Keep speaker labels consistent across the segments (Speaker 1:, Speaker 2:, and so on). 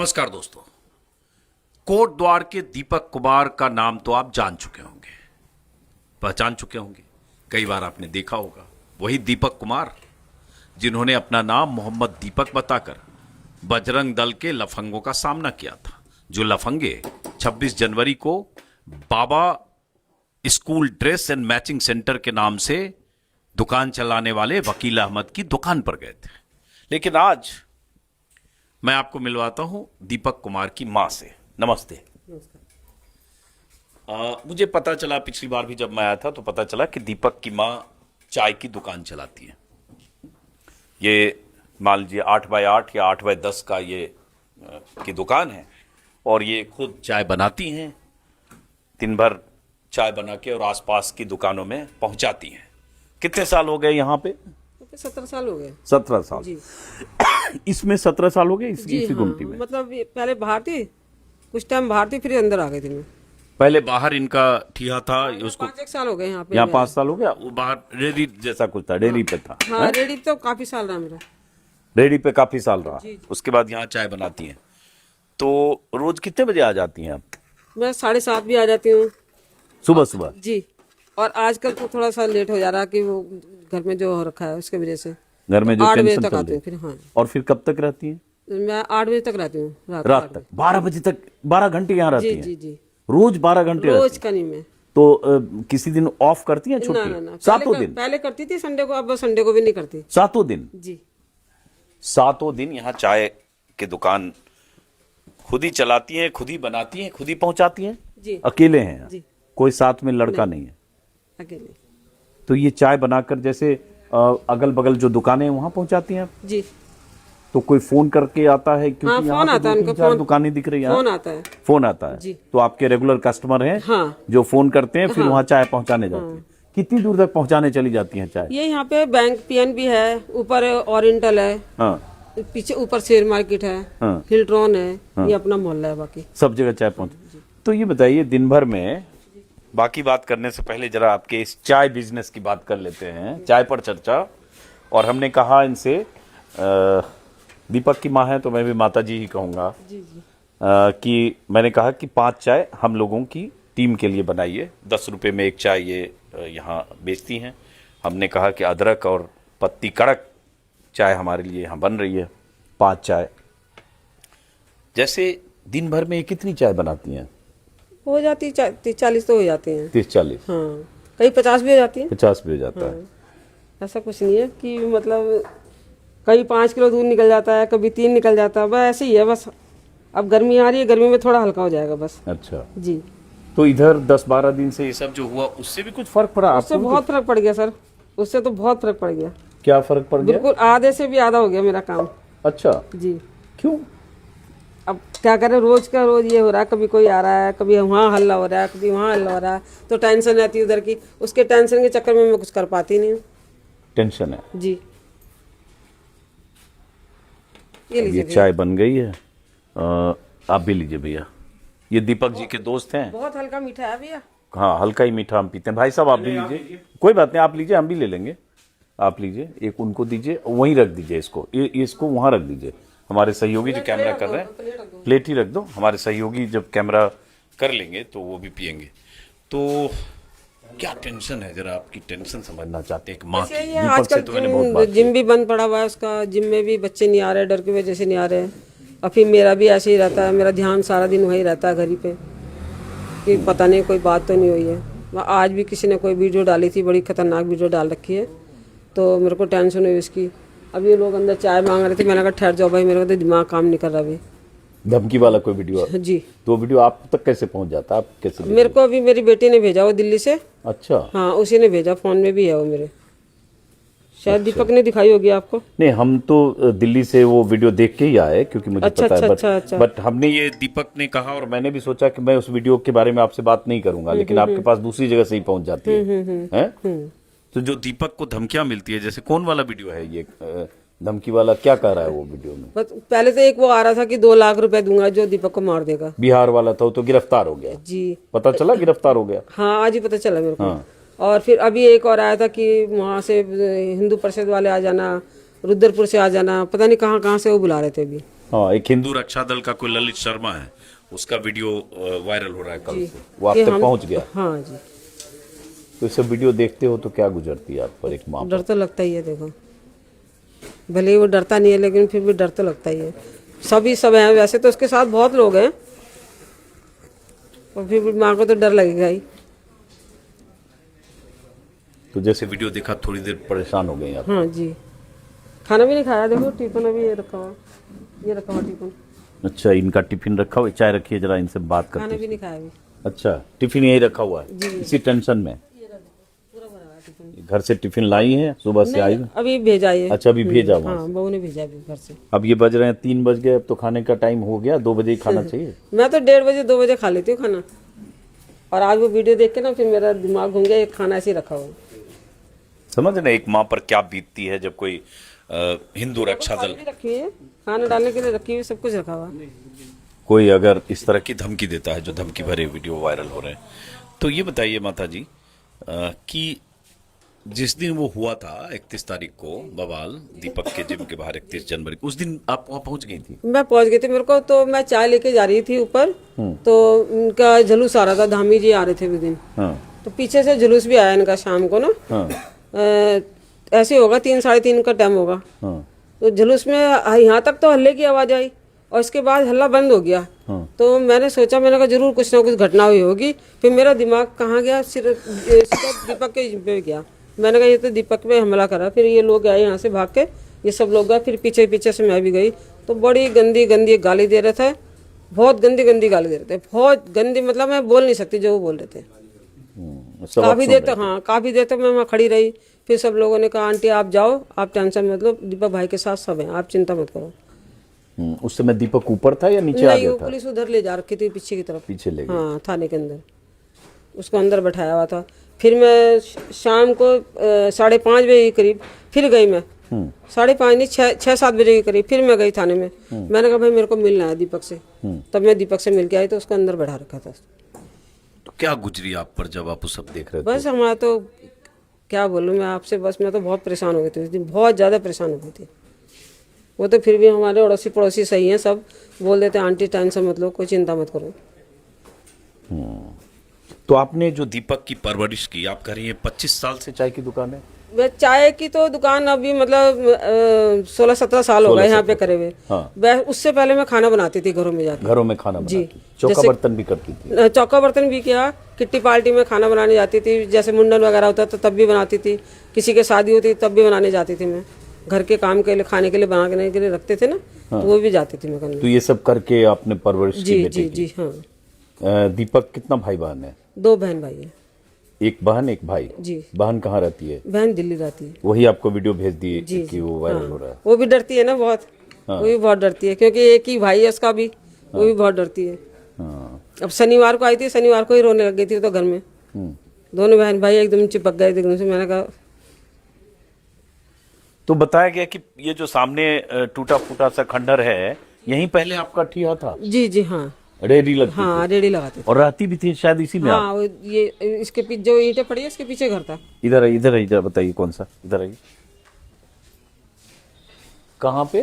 Speaker 1: नमस्कार दोस्तों। कोट द्वार के दीपक कुमार का नाम तो आप जान चुके होंगे, पहचान चुके होंगे, कई बार आपने देखा होगा। वही दीपक कुमार जिन्होंने अपना नाम मोहम्मद दीपक बताकर बजरंग दल के लफंगों का सामना किया था। जो लफंगे 26 जनवरी को Baba school dress and matching centre के नाम से दुकान चलाने वाले वकील अहमद की दुकान पर गए थे। लेकिन आज मैं आपको मिलवाता हूं दीपक कुमार की मां से। नमस्ते। मुझे पता चला, पिछली बार भी जब मैं आया था तो पता चला कि दीपक की मां चाय की दुकान चलाती है। ये मान लीजिए 8x8 या 8x10 का ये की दुकान है और ये खुद चाय बनाती हैं, दिन भर चाय बना के और आसपास की दुकानों में पहुंचाती हैं। कितने साल हो गए यहाँ पे?
Speaker 2: 17 साल हो गए।
Speaker 1: 17 साल जी। इसमें 17 साल हो गए इसी गुमटी में।
Speaker 2: मतलब पहले बाहर थी, कुछ टाइम बाहर थी, फिर अंदर आ गई थी मैं।
Speaker 1: पहले बाहर इनका ठिया था, उसको
Speaker 2: 5 साल हो गए यहाँ पे।
Speaker 1: यहाँ 5 साल हो गया। वो बाहर रेडी जैसा कुछ था, डेयरी पे था।
Speaker 2: हाँ, रेडी तो काफी साल रहा मेरा।
Speaker 1: रेडी पे काफी साल रहा। उसके बाद यहाँ चाय बनाती हैं। तो रोज कितने बजे आ जाती हैं आप?
Speaker 2: मैं 7:30 भी आ जाती हूँ
Speaker 1: सुबह सुबह
Speaker 2: जी। और आजकल तो थोड़ा सा लेट हो जा रहा है कि वो घर में जो हो रखा है उसके वजह से
Speaker 1: घर में जो
Speaker 2: 8 बजे
Speaker 1: टेंशन
Speaker 2: तक
Speaker 1: चल
Speaker 2: आती
Speaker 1: रही
Speaker 2: हूँ फिर। हाँ,
Speaker 1: और फिर कब तक रहती हैं?
Speaker 2: मैं 8 बजे तक रहती हूँ
Speaker 1: रात तक। 12 बजे तक 12 घंटे यहाँ रहती
Speaker 2: जी
Speaker 1: हैं?
Speaker 2: जी जी।
Speaker 1: रोज 12 घंटे
Speaker 2: रोज का नहीं मैं
Speaker 1: तो किसी दिन ऑफ करती हैं छुट्टी?
Speaker 2: ना।
Speaker 1: सातों दिन?
Speaker 2: पहले करती थी संडे को, अब संडे को भी नहीं करती।
Speaker 1: सातों दिन?
Speaker 2: जी,
Speaker 1: सातों दिन यहाँ चाय की दुकान खुद ही चलाती हैं, खुद ही बनाती हैं, खुद ही पहुंचाती हैं
Speaker 2: जी।
Speaker 1: अकेले हैं
Speaker 2: जी।
Speaker 1: कोई साथ में लड़का नहीं है?
Speaker 2: अकेले।
Speaker 1: तो ये चाय बनाकर जैसे अगल बगल जो दुकानें हैं वहां पहुंचाती हैं आप?
Speaker 2: जी।
Speaker 1: तो कोई फोन करके आता है? क्योंकि
Speaker 2: हाँ,
Speaker 1: यहाँ
Speaker 2: फोन
Speaker 1: तो
Speaker 2: आता है
Speaker 1: 2-3
Speaker 2: उनका,
Speaker 1: 4 दुकानें दिख रही हैं।
Speaker 2: फोन आता है।
Speaker 1: फोन आता है
Speaker 2: जी।
Speaker 1: तो आपके रेगुलर कस्टमर हैं?
Speaker 2: हाँ।
Speaker 1: जो फोन करते हैं फिर
Speaker 2: हाँ।
Speaker 1: वहाँ चाय पहुंचाने जाते हैं। कितनी दूर तक पहुंचाने चली जाती हैं चाय?
Speaker 2: ये यहाँ पे बैंक पीएनबी है, ऊपर ओरिएंटल है,
Speaker 1: हाँ।
Speaker 2: पीछे ऊपर शेयर मार्केट है,
Speaker 1: हाँ।
Speaker 2: हिल्ट्रॉन है, ये अपना मोहल्ला है। बाकी
Speaker 1: सब जगह चाय पहुंच। तो ये बताइए, दिन भर में, बाकी बात करने से पहले जरा आपके इस चाय बिजनेस की बात कर लेते हैं, चाय पर चर्चा। और हमने कहा इनसे, दीपक की माँ है तो मैं भी माता जी ही कहूँगा, कि मैंने कहा कि 5 चाय हम लोगों की टीम के लिए बनाइए। 10 रुपये में एक चाय ये यहाँ बेचती हैं। हमने कहा कि अदरक और पत्ती कड़क चाय हमारे लिए यहाँ बन रही है, 5 चाय। जैसे दिन भर में ये कितनी चाय बनाती हैं?
Speaker 2: हो जाती 30-40 तो हो जाते हैं।
Speaker 1: 30-40?
Speaker 2: हाँ, कहीं 50 भी हो जाती है।
Speaker 1: 50 भी हो जाता है।
Speaker 2: ऐसा कुछ नहीं है कि मतलब कहीं 5 किलो दूध निकल जाता है, कभी 3 निकल जाता है, बस ऐसे ही है। बस अब गर्मी आ रही है, गर्मी में थोड़ा हल्का हो जाएगा बस।
Speaker 1: अच्छा
Speaker 2: जी।
Speaker 1: तो इधर 10-12 दिन से ये सब जो हुआ उससे भी कुछ फर्क पड़ा?
Speaker 2: उससे बहुत फर्क पड़ गया सर, उससे तो बहुत फर्क पड़ गया।
Speaker 1: क्या फर्क पड़ गया?
Speaker 2: बिल्कुल आधे से भी आधा हो गया मेरा काम।
Speaker 1: अच्छा
Speaker 2: जी।
Speaker 1: क्यों?
Speaker 2: अब क्या करें, रोज का रोज ये हो रहा है, कभी कोई आ रहा है, कभी वहाँ हल्ला हो रहा है, कभी वहाँ हल्ला हो रहा है, तो टेंशन रहती है उधर की। उसके टेंशन के चक्कर में मैं कुछ कर पाती नहीं हूँ।
Speaker 1: टेंशन है
Speaker 2: जी। ये
Speaker 1: ये
Speaker 2: लीजिए
Speaker 1: चाय बन गई है। आप भी लीजिए भैया। ये दीपक जी के दोस्त हैं।
Speaker 2: बहुत हल्का मीठा है भैया।
Speaker 1: हाँ, हल्का ही मीठा हम पीते हैं। भाई साहब आप भी लीजिए, कोई बात नहीं, आप लीजिए, हम भी ले लेंगे। आप लीजिए, एक उनको दीजिए, वहीं रख दीजिए इसको, इसको वहां रख दीजिए। हमारे सहयोगी जो कैमरा कर रहे हैं, प्लेट ही रख दो। हमारे सहयोगी जब कैमरा कर लेंगे तो वो भी पियेंगे। तो क्या टेंशन है, जरा आपकी टेंशन समझना चाहते हैं। माँ की दीपक से तो मैंने बहुत बात की।
Speaker 2: जिम भी बंद पड़ा हुआ है उसका, जिम में भी बच्चे नहीं आ रहे, डर की वजह से नहीं आ रहे। और फिर मेरा भी ऐसे ही रहता है, मेरा ध्यान सारा दिन वही रहता है घर ही पे, कि पता नहीं कोई बात तो नहीं हुई है। आज भी किसी ने कोई वीडियो डाली थी, बड़ी खतरनाक वीडियो डाल रखी है, तो मेरे को टेंशन हुई उसकी। अब ये लोग अंदर चाय मांग रहे थे, मैंने कहा ठहर जाओ भाई, मेरे को तो दिमाग काम नहीं कर रहा अभी।
Speaker 1: धमकी वाला कोई वीडियो?
Speaker 2: जी।
Speaker 1: तो वीडियो आप तक कैसे पहुंच जाता है? आप कैसे?
Speaker 2: मेरे को अभी मेरी बेटी ने भेजा, वो दिल्ली से।
Speaker 1: अच्छा।
Speaker 2: हाँ, उसी ने भेजा, फोन में भी है वो मेरे। शायद दीपक ने दिखाई होगी आपको।
Speaker 1: नहीं, हम तो दिल्ली से वो वीडियो देख के ही आए, क्योंकि मुझे पता है। बट हमने ये दीपक ने कहा और मैंने भी सोचा कि मैं उस वीडियो के बारे में आपसे बात नहीं करूंगा, लेकिन आपके पास दूसरी जगह से ही पहुंच जाती है। तो जो दीपक को धमकियां मिलती है, जैसे कौन वाला वीडियो है ये? धमकी वाला क्या कह रहा है वो वीडियो में?
Speaker 2: बस पहले तो एक वो आ रहा था कि 2 लाख रुपए दूंगा जो दीपक को मार देगा।
Speaker 1: बिहार वाला था, तो गिरफ्तार हो गया?
Speaker 2: जी।
Speaker 1: पता चला गिरफ्तार हो गया?
Speaker 2: हाँ, आज ही पता चला मेरे को।
Speaker 1: हाँ।
Speaker 2: और फिर अभी एक और आया था कि वहाँ से हिंदू परिषद वाले आ जाना, रुद्रपुर से आ जाना, पता नहीं कहाँ कहाँ से वो बुला रहे थे अभी।
Speaker 3: हाँ, एक
Speaker 1: हिंदू रक्षा दल का कोई ललित शर्मा है, उसका वीडियो वायरल हो रहा है कल
Speaker 2: जी।
Speaker 1: से।
Speaker 3: वो आप
Speaker 2: कि
Speaker 3: तक
Speaker 2: हम-
Speaker 3: पहुंच गया।
Speaker 2: हाँ जी।
Speaker 3: तो ये सब वीडियो देखते हो तो क्या गुजरती है आप पर, एक माँ
Speaker 2: डर
Speaker 3: पर?
Speaker 2: तो लगता ही है, देखो भले ही वो डरता नहीं है लेकिन फिर भी डर तो लगता ही है। सभी सब हैं, वैसे तो उसके साथ बहुत लोग हैं और फिर भी माँ को तो डर लगेगा ही।
Speaker 3: तो जैसे वीडियो देखा थोड़ी देर परेशान हो गई आप?
Speaker 2: हाँ जी। खाना भी नहीं खाया, देखो टिफिन अभी ये रखा हुआ, ये रखा हुआ टिफिन,
Speaker 3: अच्छा, इनका टिफिन रखा हुआ, चाय रखिए जरा, इनसे बात
Speaker 2: खाना
Speaker 3: करते
Speaker 2: भी
Speaker 3: हैं।
Speaker 2: नहीं खाया अभी।
Speaker 3: अच्छा, टिफिन यही रखा हुआ है इसी टेंशन में?
Speaker 2: पूरा भरा हुआ टिफिन।
Speaker 3: घर से टिफिन लाई है, सुबह से आई है?
Speaker 2: अभी भेजा ये।
Speaker 3: अच्छा, अभी भेजा वहाँ
Speaker 2: हाँ, बहू ने भेजा अभी घर से।
Speaker 3: अब ये बज रहे हैं 3 बज गए, अब तो खाने का टाइम हो गया, 2 बजे ही खाना चाहिए।
Speaker 2: मैं तो 1:30 बजे 2 बजे खा लेती हूँ खाना, और आज वो वीडियो देख के ना फिर मेरा दिमाग घूम गया, ये खाना ऐसे ही रखा हुआ।
Speaker 1: समझ रहे एक माँ पर क्या बीतती है जब कोई हिंदू रक्षा दल
Speaker 2: भी रखी हुई है, खाना डालने के लिए रखी हुई है, सब कुछ रखा हुआ।
Speaker 3: कोई अगर
Speaker 1: इस तरह की धमकी देता है, जो धमकी भरे वीडियो वायरल हो रहे हैं। तो ये बताइए माता जी कि जिस दिन वो हुआ था 31 तारीख को बवाल दीपक के जिम के बाहर, 31 जनवरी, उस दिन आप वहां पहुंच गई थी?
Speaker 2: मैं पहुंच गई थी, मेरे को तो मैं चाय लेके जा रही थी ऊपर, तो उनका जुलूस आ रहा था, धामी जी आ रहे थे उस दिन,
Speaker 3: हाँ
Speaker 2: तो पीछे से जुलूस भी आया इनका शाम को ना।
Speaker 3: हाँ
Speaker 2: ऐसे होगा 3 साढ़े 3 का टाइम होगा।
Speaker 3: हाँ
Speaker 2: तो जुलूस में यहाँ तक तो हल्ले की आवाज आई और इसके बाद हल्ला बंद हो गया।
Speaker 3: हाँ।
Speaker 2: तो मैंने सोचा, मैंने कहा जरूर कुछ ना कुछ घटना हुई होगी। फिर मेरा दिमाग कहाँ गया, सिर्फ दीपक के पे गया। मैंने कहा ये तो दीपक पे हमला करा। फिर ये लोग आए यहाँ से भाग के, ये सब लोग गए, फिर पीछे पीछे से मैं भी गई। तो बड़ी गंदी गंदी गाली दे रहे थे, बहुत गंदी गंदी गाली दे रहे थे, बहुत गंदी, मतलब मैं बोल नहीं सकती जो वो बोल रहे थे।
Speaker 3: सब आप
Speaker 2: काफी
Speaker 3: सुन
Speaker 2: देर
Speaker 3: रहे
Speaker 2: तक, हाँ काफी देर तक मैं वहाँ खड़ी रही। फिर सब लोगों ने कहा आंटी आप जाओ, आप टेंशन मत लो, दीपक भाई के साथ सब हैं, आप चिंता मत करो।
Speaker 3: उस समय दीपक ऊपर था या नीचे आ
Speaker 2: नहीं,
Speaker 3: गया
Speaker 2: वो
Speaker 3: था?
Speaker 2: पुलिस उधर ले जा रखी थी पीछे की तरफ,
Speaker 3: पीछे ले गए।
Speaker 2: हाँ थाने के अंदर, उसको अंदर बैठाया हुआ था। फिर मैं शाम को 5:30 बजे के करीब फिर गई मैं, 5:30 नहीं 6-7 बजे के करीब फिर मैं गई थाने में। मैंने कहा भाई मेरे को मिलना है दीपक से। तब मैं दीपक से मिल के आई तो उसको अंदर बैठा रखा था।
Speaker 1: तो क्या गुजरी आप पर जब आप वो सब देख रहे थे?
Speaker 2: बस हमारा तो क्या बोलूँ मैं आपसे, बस मैं तो बहुत परेशान हो गई थी उस दिन, बहुत ज़्यादा परेशान हो गई थी। वो तो फिर भी हमारे अड़ोसी पड़ोसी सही हैं, सब बोल देते हैं आंटी टेंशन मत लो, कोई चिंता मत करो।
Speaker 1: तो आपने जो दीपक की परवरिश की, आप कह रही हैं 25 साल से चाय की दुकान है?
Speaker 2: मैं चाय की तो दुकान अभी मतलब 16-17 साल हो गए यहाँ पे करे हुए।
Speaker 3: हाँ।
Speaker 2: उससे पहले मैं खाना बनाती थी घरों में जाके।
Speaker 3: घरों में खाना
Speaker 2: जी।
Speaker 3: बनाती, चौका
Speaker 2: जैसे-
Speaker 3: बर्तन भी करती थी?
Speaker 2: चौका बर्तन भी किया, किट्टी पार्टी में खाना बनाने जाती थी, जैसे मुंडन वगैरह होता तो तब भी बनाती थी, किसी के शादी होती तब भी बनाने जाती थी मैं। घर के काम के लिए, खाने के लिए, बनाने के लिए रखते थे ना, तो वो भी जाती थी मैं करने।
Speaker 3: तो ये सब करके आपने परवरिश की
Speaker 2: जी
Speaker 3: बेटे
Speaker 2: जी
Speaker 3: की?
Speaker 2: जी हाँ।
Speaker 3: दीपक कितना भाई बहन है?
Speaker 2: 2 बहन भाई है।
Speaker 3: एक बहन एक भाई?
Speaker 2: जी।
Speaker 3: बहन कहाँ रहती है?
Speaker 2: बहन दिल्ली रहती है।
Speaker 3: वही आपको वीडियो भेज दिए
Speaker 2: जी
Speaker 3: कि वो वायरल हो रहा है?
Speaker 2: वो भी डरती है ना बहुत, वो भी बहुत डरती है, क्योंकि एक ही भाई है उसका भी, वो भी बहुत डरती है।
Speaker 3: हाँ।
Speaker 2: अब शनिवार को आई थी, शनिवार को ही रोने लग गई थी तो घर में, दोनों बहन भाई एकदम चिपक गए थे एकदम से। मैंने कहा
Speaker 1: तो बताया गया कि ये जो सामने टूटा फूटा सा खंडर है, यहीं पहले आपका ठिया था?
Speaker 2: जी जी हाँ
Speaker 3: रेडी लगती
Speaker 2: हाँ, रेडी लगाते थे।
Speaker 3: और रहती भी थी शायद इसी में आप?
Speaker 2: हाँ, ये इसके पीछे जो ईंटें पड़ी है इसके पीछे घर था।
Speaker 3: इधर आइए, इधर आइए, बताइए कौन सा, इधर आइए। कहाँ पे?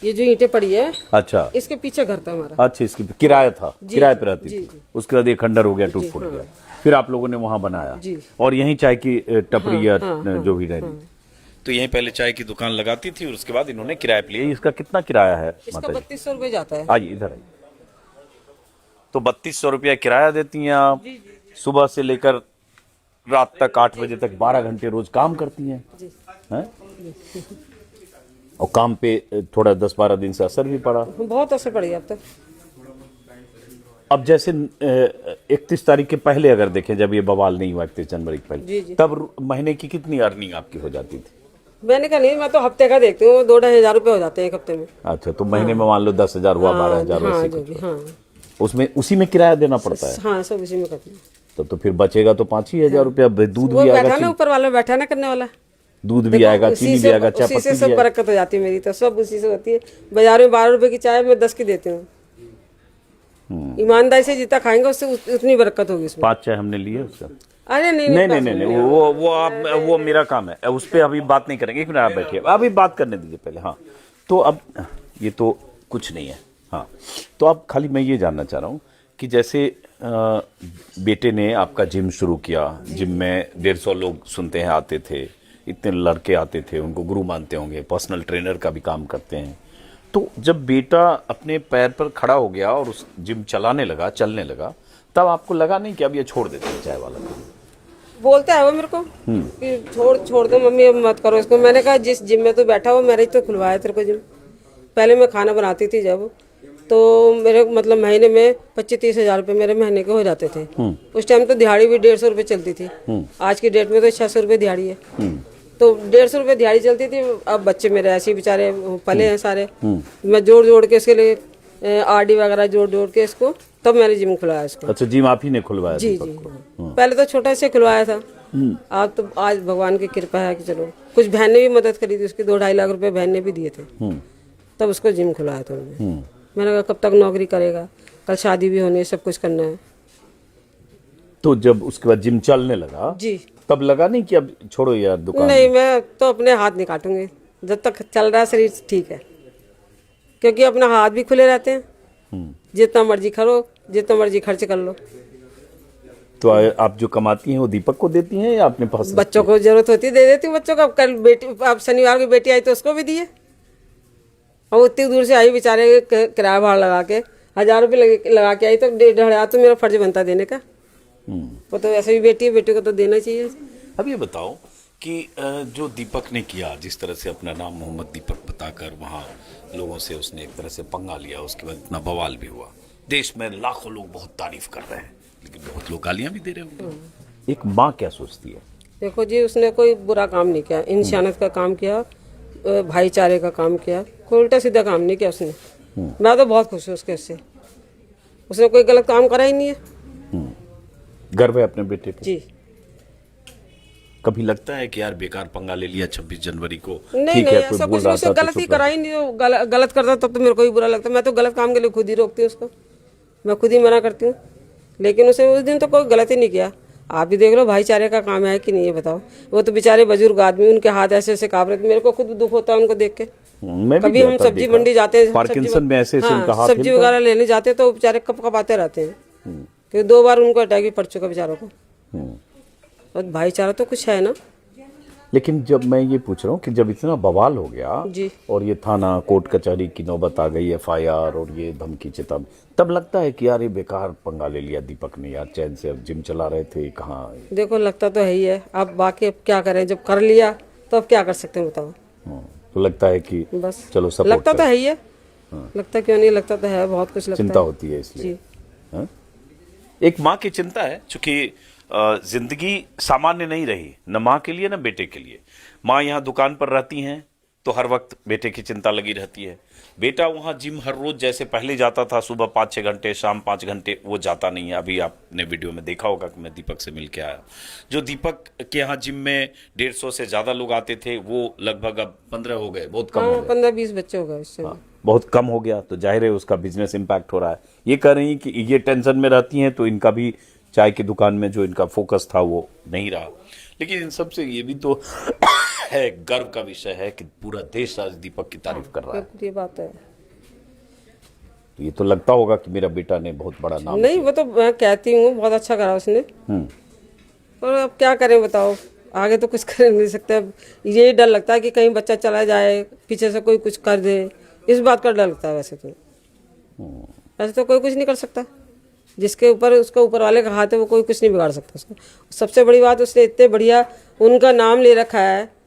Speaker 2: ये जो ईंटें पड़ी है
Speaker 3: अच्छा
Speaker 2: इसके पीछे घर था हमारा।
Speaker 3: अच्छा, इसकी किराया था, किराए पे रहती
Speaker 2: जी,
Speaker 3: थी।
Speaker 2: जी।
Speaker 3: उसके बाद ये खंडर हो गया, टूट फूट गया, फिर आप लोगों ने वहां बनाया।
Speaker 2: जी।
Speaker 3: और यहीं चाय की टपरी या जो भी रही।
Speaker 1: तो यहीं पहले चाय की दुकान लगाती थी और उसके बाद इन्होंने किराए पे लिया।
Speaker 3: ये इसका कितना किराया है
Speaker 2: इसका
Speaker 3: माता जी?
Speaker 2: 3200 रुपये जाता है।
Speaker 3: आइए इधर आइए। तो 3200 रुपया किराया देती हैं आप, सुबह से लेकर रात तक 8 बजे तक 12 घंटे रोज काम करती हैं, हैं? और काम पे थोड़ा 10-12 दिन से असर भी पड़ा।
Speaker 2: बहुत असर पड़ी अब तक।
Speaker 3: अब जैसे 31 तारीख के पहले अगर देखें, जब ये बवाल नहीं हुआ 31 जनवरी के
Speaker 2: जी,
Speaker 3: पहले,
Speaker 2: जी।
Speaker 3: तब महीने की कितनी अर्निंग आपकी हो जाती थी?
Speaker 2: मैंने कहा नहीं, मैं तो हफ्ते का देखती हूँ, 2-2.5 हजार रुपये हो जाते हैं एक हफ्ते में।
Speaker 3: अच्छा, तो महीने में मान लो 10,000 हुआ, 12,000
Speaker 2: हाँ
Speaker 3: वैसे
Speaker 2: जो
Speaker 3: कुछ।
Speaker 2: भी, हाँ
Speaker 3: उसमें उसी में किराया देना पड़ता है?
Speaker 2: हाँ सब इसी में करती हूँ।
Speaker 3: तब तो फिर बचेगा तो 5,000 रुपया। दूध
Speaker 2: वो
Speaker 3: भी आएगा,
Speaker 2: बैठा ना ऊपर वाला, बैठा ना करने वाला,
Speaker 3: दूध भी आएगा,
Speaker 2: उसी
Speaker 3: चीनी भी
Speaker 2: से
Speaker 3: आएगा, चाय
Speaker 2: उसी से
Speaker 3: पत्ती
Speaker 2: सब
Speaker 3: भी आएगा।
Speaker 2: बरकत हो जाती है मेरी, तो सब उसी से होती है। बाजार में 12 रुपए की चाय मैं 10 की देती हूँ। ईमानदारी से जितना खाएंगे उससे उतनी बरकत होगी उसमें।
Speaker 3: 5 चाय हमने लिए उसका।
Speaker 2: अरे नहीं
Speaker 3: नहीं नहीं नहीं नहीं, वो मेरा काम है, उस पर अभी बात नहीं करेंगे। एक मिनट आप बैठिए, अभी बात करने दीजिए पहले। हाँ, तो अब ये तो कुछ नहीं है। हाँ, तो आप खाली मैं ये जानना चाह रहा हूँ कि जैसे बेटे ने आपका जिम शुरू किया, जिम में 150 लोग सुनते हैं आते थे, इतने लड़के आते थे, उनको गुरु मानते होंगे, पर्सनल ट्रेनर का भी काम करते हैं। तो जब बेटा अपने पैर पर खड़ा हो गया और उस जिम चलाने लगा, चलने लगा, तब आपको लगा नहीं कि अब ये छोड़ देते हैं चाय वाला?
Speaker 2: बोलता है वो मेरे को कि छोड़ दो मम्मी, अब मत करो इसको। मैंने कहा जिस जिम में तो बैठा हो, मेरा ही तो खुलवाया तेरे को जिम। पहले मैं खाना बनाती थी जब, तो मेरे मतलब महीने में 25-30 हज़ार रुपये मेरे महीने के हो जाते थे। उस टाइम तो दिहाड़ी भी 150 रुपये चलती थी। आज की डेट में तो 600 रुपये दिहाड़ी है। तो 150 रुपये दिहाड़ी चलती थी। अब बच्चे मेरे ऐसे ही बेचारे पले हैं सारे। मैं जोड़ के इसके लिए आरडी वगैरह जोड़ के इसको, तब मैंने जिम खुलवाया इसको।
Speaker 3: अच्छा, जिम आप ही ने खुलवाया?
Speaker 2: जी जी। पहले तो छोटा से खुलवाया था। आज भगवान की कृपा है कि चलो कुछ बहन ने भी मदद करी थी, उसकी 2-2.5 लाख रुपए बहन ने भी दिए थे, तब उसको जिम खुलवाया था मैंने कहा कब तक नौकरी करेगा, कल शादी भी होनी है, सब कुछ करना है।
Speaker 3: तो जब उसके बाद जिम चलने लगा
Speaker 2: जी,
Speaker 3: तब लगा नहीं कि अब छोड़ो यार दुकान?
Speaker 2: नहीं, मैं तो अपने हाथ नहीं काटूंगी जब तक चल रहा है शरीर ठीक है, क्योंकि अपना हाथ भी खुले रहते हैं। जितना मर्जी करो, जितना मर्जी खर्च कर लो।
Speaker 3: तो आप जो कमाती हैं वो दीपक को देती हैं या अपने पास?
Speaker 2: बच्चों को जरूरत होती है दे देती हूँ बच्चों को। अब कल बेटी, अब शनिवार की बेटी आई तो उसको भी दिए। और उतनी दूर से आई बेचारे, किराया भाड़ा लगा के 1000 रुपये लगा के आई, तो 1,500 तो मेरा फर्ज बनता देने का। वो तो वैसे भी बेटी है, बेटी को तो देना चाहिए।
Speaker 1: अब ये बताओ कि जो दीपक ने किया, जिस तरह से अपना नाम मोहम्मद दीपक बताकर वहाँ लोगों से उसने एक तरह से पंगा लिया, उसके बाद इतना बवाल भी हुआ, देश में लाखों लोग बहुत तारीफ कर रहे हैं, लेकिन बहुत लोग गालियां भी दे रहे होंगे।
Speaker 3: एक माँ क्या सोचती है?
Speaker 2: देखो जी, उसने कोई बुरा काम नहीं किया, इंसानियत का काम किया, भाईचारे का काम किया, कोई उल्टा सीधा काम नहीं किया उसने। मैं तो बहुत खुश हूँ उसके उससे, उसने कोई गलत काम करा ही नहीं है।
Speaker 3: गर्व है अपने बेटे पे?
Speaker 2: जी।
Speaker 1: कभी लगता है कि यार बेकार पंगा ले लिया 26 जनवरी को?
Speaker 2: नहीं, ऐसा कुछ नहीं, उसने गलत ही करा ही नहीं। गलत करता तब तो मेरे को ही बुरा लगता। मैं तो गलत काम के लिए खुद ही रोकती हूँ उसको, मैं खुद ही मना करती हूँ। लेकिन उसे उस दिन तो कोई गलत ही नहीं किया। आप भी देख लो भाईचारे का काम है कि नहीं, ये बताओ। वो तो बेचारे बुजुर्ग आदमी, उनके हाथ ऐसे ऐसे कांप रहे थे, मेरे को खुद दुख होता है उनको देख के। कभी हम सब्जी मंडी जाते हैं,
Speaker 3: पार्किंसन में ऐसे उनका हाथ
Speaker 2: सब्जी वगैरह लेने जाते हैं तो बेचारे कप कपाते रहते हैं, क्योंकि 2 बार उनको अटैक भी पड़ चुका बेचारों को। और भाईचारा तो कुछ है ना।
Speaker 3: लेकिन जब मैं ये पूछ रहा हूँ कि जब इतना बवाल हो गया
Speaker 2: जी,
Speaker 3: और ये थाना कोर्ट कचहरी की नौबत आ गई, FIR और ये धमकी चेतावनी, तब लगता है कि यार ये बेकार पंगा ले लिया दीपक ने, यार चैन से अब जिम चला रहे थे कहाँ।
Speaker 2: देखो लगता तो है ही है। अब बाकी अब क्या करें, जब कर लिया तो अब क्या कर सकते हैं बताओ।
Speaker 3: तो लगता है कि
Speaker 2: बस
Speaker 3: चलो सपोर्ट
Speaker 2: लगता तो है ही है। लगता क्यों नहीं, लगता तो है, बहुत कुछ लगता
Speaker 3: चिंता
Speaker 2: है।
Speaker 3: होती है इसलिए।
Speaker 2: जी।
Speaker 1: एक माँ की चिंता है, चूंकि जिंदगी सामान्य नहीं रही, न माँ के लिए न बेटे के लिए। माँ यहाँ दुकान पर रहती हैं तो हर वक्त बेटे की चिंता लगी रहती है। बेटा वहाँ जिम हर रोज जैसे पहले जाता था, सुबह 5-6 घंटे, शाम 5 घंटे, वो जाता नहीं है। अभी आपने वीडियो में देखा होगा कि मैं दीपक से मिल के आया। जो दीपक के यहाँ जिम में 150 से ज्यादा लोग आते थे, वो लगभग अब 15 हो गए, बहुत कम हो गए।
Speaker 2: 15-20 बच्चे हो गए इससे।
Speaker 3: बहुत कम हो गया, तो जाहिर है उसका बिजनेस इम्पैक्ट हो रहा है। ये कह रही कि ये टेंशन में रहती हैं तो इनका भी चाय की दुकान में जो इनका फोकस था वो नहीं रहा। लेकिन इन सब से ये भी तो है, गर्व का विषय है कि पूरा देश आज दीपक की तारीफ कर रहा है।
Speaker 2: ये बात है।
Speaker 3: तो ये तो लगता होगा कि मेरा बेटा ने बहुत बड़ा नाम।
Speaker 2: नहीं, वो तो मैं कहती हूँ बहुत अच्छा करा उसने, और अब क्या करें बताओ, आगे तो कुछ कर नहीं सकते। अब ये डर लगता है कि कहीं बच्चा चला जाए, पीछे से कोई कुछ कर दे, इस बात का डर लगता है। वैसे तो कोई कुछ नहीं कर सकता, जिसके ऊपर उसका ऊपर वाले का हाथ है, वो कोई कुछ नहीं बिगाड़ सकता उसको। सबसे बड़ी बात, उसने इतने बढ़िया उनका नाम ले रखा है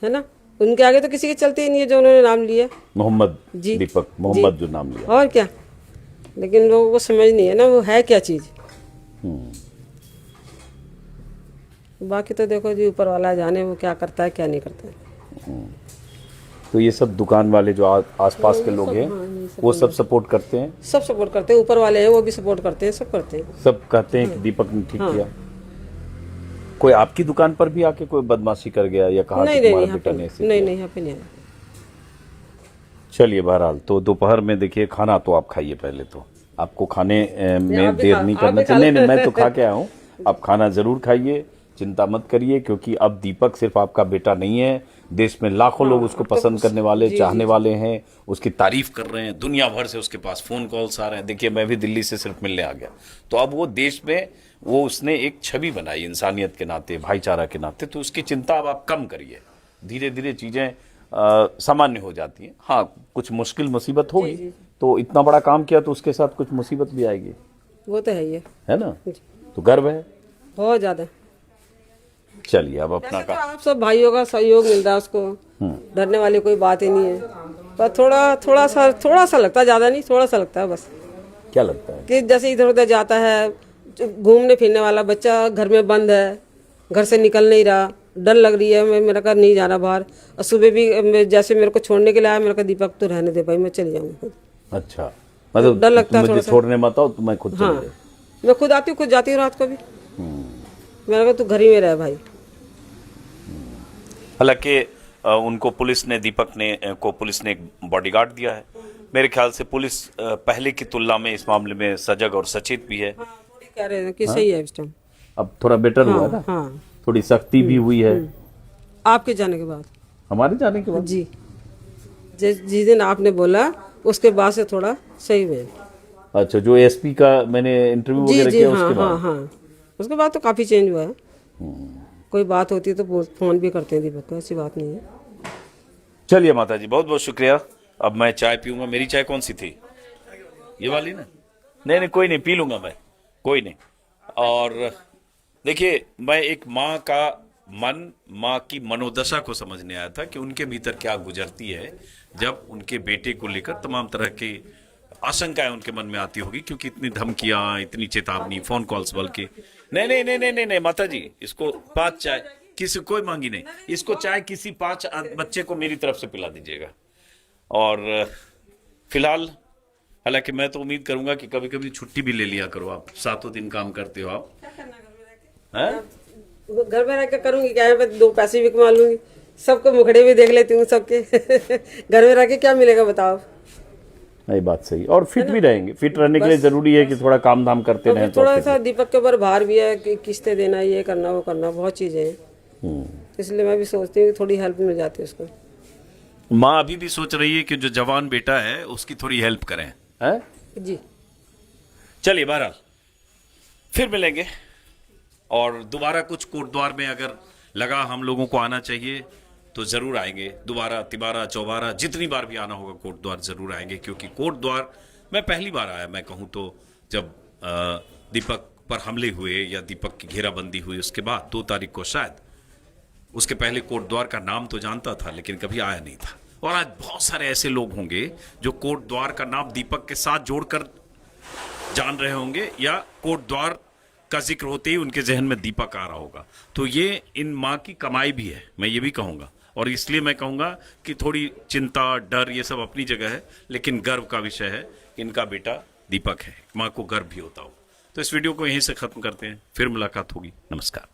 Speaker 2: ना। उनके आगे तो किसी के चलते ही नहीं है जो उन्होंने नाम लिया,
Speaker 3: मोहम्मद दीपक, मोहम्मद जो नाम लिया,
Speaker 2: और क्या। लेकिन लोगों को समझ नहीं है ना वो है क्या चीज। बाकी तो देखो जी, ऊपर वाला जाने वो क्या करता है क्या नहीं करता है।
Speaker 3: तो ये सब दुकान वाले जो आसपास के लोग हैं, वो सब सपोर्ट करते हैं?
Speaker 2: सब सपोर्ट करते हैं, ऊपर वाले हैं वो भी सपोर्ट करते हैं, सब करते हैं।
Speaker 3: सब कहते हैं कि दीपक ने ठीक किया। कोई आपकी दुकान पर भी आके कोई बदमाशी कर गया या कहा कि तुम्हारा बेटा ने ऐसे?
Speaker 2: नहीं, यहाँ पे नहीं आया।
Speaker 3: चलिए, बहरहाल तो दोपहर में देखिए, खाना तो आप खाइए पहले। तो आपको खाने में देर नहीं करना चाहिए। नहीं, मैं तो खा के आया हूँ। आप खाना जरूर खाइए, चिंता मत करिए, क्योंकि अब दीपक सिर्फ आपका बेटा नहीं है, देश में लाखों लोग उसको पसंद करने वाले, चाहने वाले हैं, उसकी
Speaker 1: तारीफ कर रहे हैं, दुनिया भर से उसके पास फोन कॉल्स आ रहे हैं। देखिए, मैं भी दिल्ली से सिर्फ मिलने आ गया। तो अब वो देश में वो उसने एक छवि बनाई इंसानियत के नाते, भाईचारा के नाते। तो उसकी चिंता अब आप कम करिए, धीरे धीरे चीजें सामान्य हो जाती हैं। हाँ, कुछ मुश्किल मुसीबत होगी, तो इतना बड़ा काम किया तो उसके साथ कुछ मुसीबत भी आएगी,
Speaker 2: वो तो है ही
Speaker 3: है ना। तो गर्व है
Speaker 2: बहुत ज्यादा।
Speaker 3: चलिए, अब अपना
Speaker 2: तो आप सब भाइयों का सहयोग मिल रहा है उसको, डरने वाली कोई बात ही नहीं है। पर थोड़ा सा लगता है, ज्यादा नहीं, थोड़ा सा लगता है बस।
Speaker 3: क्या लगता है
Speaker 2: कि जैसे इधर उधर जाता है, घूमने फिरने वाला बच्चा घर में बंद है, घर से निकल नहीं रहा, डर लग रही है। मैं मेरा घर नहीं जाना बाहर। और सुबह भी जैसे मेरे को छोड़ने के लिए आया, मेरे को दीपक तो रहने दे भाई, मैं चली जाऊंगी खुद।
Speaker 3: अच्छा, मतलब
Speaker 2: डर लगता है
Speaker 3: मुझे
Speaker 2: थोड़ा सा।
Speaker 3: छोड़ने मत आओ, तो मैं खुद चली
Speaker 2: हाँ,
Speaker 3: जाऊं।
Speaker 2: मैं खुद आती हूँ, खुद जाती हूँ रात को भी। मेरे को तू घर ही में रह भाई।
Speaker 3: हालांकि उनको पुलिस ने, दीपक ने को पुलिस ने एक बॉडीगार्ड दिया है। मेरे ख्याल से पुलिस पहले की तुलना में इस मामले में सजग और सचेत भी है।
Speaker 2: थोड़ी कह रहे हैं कि सही है इस टाइम।
Speaker 3: अब थोड़ा बेटर हुआ ना,
Speaker 2: हाँ,
Speaker 3: थोड़ी सख्ती भी हुई है
Speaker 2: आपके जाने के बाद।
Speaker 3: हमारे जाने के बाद।
Speaker 2: जी, जिस दिन आपने बोला उसके बाद से थोड़ा सही हुए।
Speaker 3: अच्छा, जो एसपी का मैंने इंटरव्यू
Speaker 2: जी
Speaker 3: वगैरह
Speaker 2: जी,
Speaker 3: किया
Speaker 2: हाँ
Speaker 3: उसके
Speaker 2: हाँ
Speaker 3: बाद।
Speaker 2: हाँ, उसके बाद तो काफी चेंज हुआ है। कोई बात होती है तो फोन भी करते हैं दीपक को, ऐसी बात नहीं है।
Speaker 3: चलिए माता जी, बहुत बहुत शुक्रिया। अब मैं चाय पीऊंगा। मेरी चाय कौन सी थी, ये वाली ना? नहीं, कोई नहीं, पी लूंगा मैं, कोई नहीं। और देखिए, मैं एक माँ का मन, माँ की मनोदशा को समझने आया था कि उनके भीतर क्या गुजरती है जब उनके बेटे को लेकर तमाम तरह की आशंकाएं उनके मन में आती होगी, क्योंकि इतनी धमकियां, इतनी चेतावनी, फोन कॉल्स, बल्कि नहीं नहीं नहीं नहीं नहीं माता जी, इसको 5 चाय किसी कोई मांगी नहीं, इसको चाय किसी 5 बच्चे को मेरी तरफ से पिला दीजिएगा। और फिलहाल, हालांकि मैं तो उम्मीद करूंगा कि कभी कभी छुट्टी भी ले लिया करो आप, 7 दिन काम करते हो आप।
Speaker 2: घर में रह के करूंगी क्या है, 2 पैसे भी कमा लूंगी, सबको मुखड़े भी देख लेती हूँ सबके। घर में रह के क्या मिलेगा बताओ।
Speaker 3: नहीं, बात सही। और फिट भी रहेंगे। फिट रहने के लिए जरूरी है कि थोड़ा काम धाम करते रहें।
Speaker 2: थोड़ा सा दीपक के ऊपर भार भी है कि किस्तें देना, ये करना, वो करना, बहुत चीजें हैं। इसलिए मैं भी सोचती हूँ कि थोड़ी हेल्प मिल जाती है उसको।
Speaker 1: माँ अभी भी सोच रही है कि जो जवान बेटा है उसकी थोड़ी हेल्प करें,
Speaker 3: हैं?
Speaker 2: जी,
Speaker 3: चलिए, बहरहाल
Speaker 1: फिर मिलेंगे। और दोबारा कुछ कोट द्वार में अगर लगा हम लोगों को आना चाहिए तो जरूर आएंगे। दोबारा, तिबारा, चौबारा, जितनी बार भी आना होगा कोट द्वार जरूर आएंगे। क्योंकि कोट द्वार मैं पहली बार आया, मैं कहूँ तो जब दीपक पर हमले हुए या दीपक की घेराबंदी हुई उसके बाद 2 तारीख को शायद, उसके पहले कोट द्वार का नाम तो जानता था लेकिन कभी आया नहीं था। और आज बहुत सारे ऐसे लोग होंगे जो कोट द्वार का नाम दीपक के साथ जोड़कर जान रहे होंगे, या कोट द्वार का जिक्र होते ही उनके जहन में दीपक आ रहा होगा। तो ये इन माँ की कमाई भी है, मैं ये भी कहूँगा। और इसलिए मैं कहूँगा कि थोड़ी चिंता, डर, ये सब अपनी जगह है, लेकिन गर्व का विषय है कि इनका बेटा दीपक है। माँ को गर्व भी होता हो। तो इस वीडियो को यहीं से खत्म करते हैं, फिर मुलाकात होगी। नमस्कार।